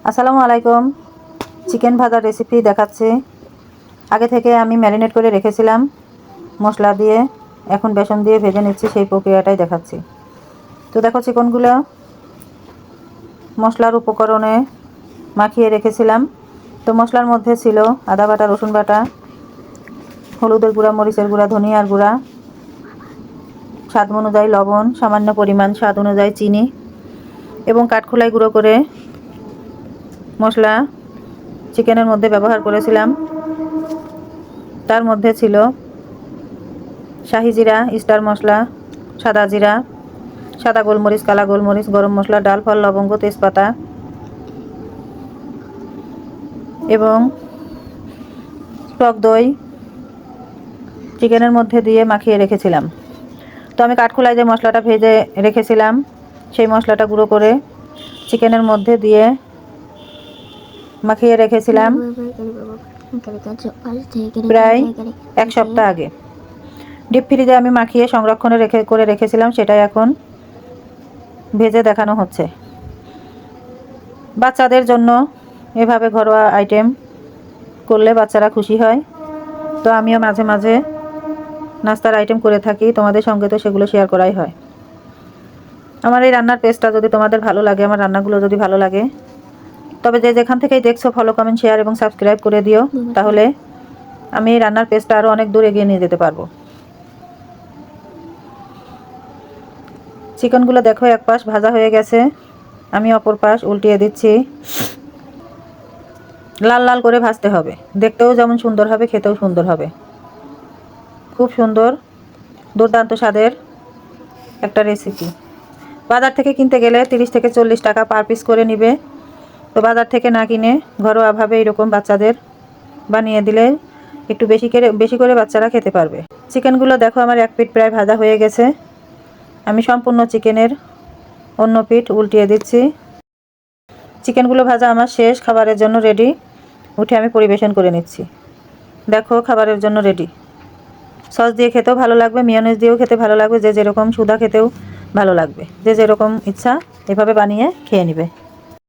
আসসালামু আলাইকুম। চিকেন ভাজার রেসিপি দেখাচ্ছি। আগে থেকে আমি ম্যারিনেট করে রেখেছিলাম মশলা দিয়ে, এখন বেসন দিয়ে ভেজে নিচ্ছি, সেই প্রক্রিয়াটাই দেখাচ্ছি। তো দেখো, চিকেনগুলো মশলার উপকরণে মাখিয়ে রেখেছিলাম। তো মশলার মধ্যে ছিল আদা বাটা, রসুন বাটা, হলুদের গুঁড়া, মরিচের গুঁড়া, ধনিয়ার গুঁড়া, স্বাদ অনুযায়ী লবণ, সামান্য পরিমাণ স্বাদ অনুযায়ী চিনি এবং কাঠখোলাই গুঁড়ো করে মশলা চিকেনের মধ্যে ব্যবহার করেছিলাম। তার মধ্যে ছিল শাহি জিরা, স্টার মশলা, সাদা জিরা, সাদা গোলমরিচ, কালা গোলমরিচ, গরম মশলা, ডাল, ফল, লবঙ্গ, তেজপাতা এবং টক দই চিকেনের মধ্যে দিয়ে মাখিয়ে রেখেছিলাম। তো আমি কাঠখোলায় যে মশলাটা ভেজে রেখেছিলাম, সেই মশলাটা গুঁড়ো করে চিকেনের মধ্যে দিয়ে মাখিয়ে রেখেছিলাম প্রায় 1 সপ্তাহ আগে। ডিপ ফ্রিজে আমি মাখিয়ে সংরক্ষণে রেখেছিলাম, সেটাই এখন ভেজে দেখানো হচ্ছে। বাচ্চাদের জন্য এভাবে ঘরোয়া আইটেম করলে বাচ্চারা খুশি হয়। তো আমিও মাঝে মাঝে নাস্তার আইটেম করে থাকি, তোমাদের সঙ্গে তো সেগুলো শেয়ার করাই হয়। আমার এই রান্নার পেজটা যদি তোমাদের ভালো লাগে, আমার রান্নাগুলো যদি ভালো লাগে, তবে যে যেখান থেকেই দেখছো ফলো, কমেন্ট, শেয়ার এবং সাবস্ক্রাইব করে দিও। তাহলে আমি এই রান্নার পেজটা আরও অনেক দূর এগিয়ে নিয়ে যেতে পারবো। চিকেনগুলো দেখো, এক পাশ ভাজা হয়ে গেছে, আমি অপর পাশ উল্টিয়ে দিচ্ছি। লাল লাল করে ভাজতে হবে, দেখতেও যেমন সুন্দর হবে, খেতেও সুন্দর হবে। খুব সুন্দর, দুর্দান্ত স্বাদের একটা রেসিপি। বাজার থেকে কিনতে গেলে 30 থেকে 40 টাকা পার পিস করে নিবে। তো বাজার থেকে না কিনে ঘরোয়াভাবে এরকম বাচ্চাদের বানিয়ে দিলে একটু বেশি করে বাচ্চারা খেতে পারবে। চিকেনগুলো দেখো, আমার এক পিঠ প্রায় ভাজা হয়ে গেছে। আমি সম্পূর্ণ চিকেনের অন্য পিঠ উল্টিয়ে দিচ্ছি। চিকেনগুলো ভাজা আমার শেষ, খাবারের জন্য রেডি। উঠে আমি পরিবেশন করে নিচ্ছি। দেখো, খাবারের জন্য রেডি। সস দিয়ে খেতেও ভালো লাগবে, মিয়োনিজ দিয়েও খেতে ভালো লাগবে, যে যেরকম, সুদা খেতেও ভালো লাগবে, যে যেরকম ইচ্ছা এভাবে বানিয়ে খেয়ে নেবে।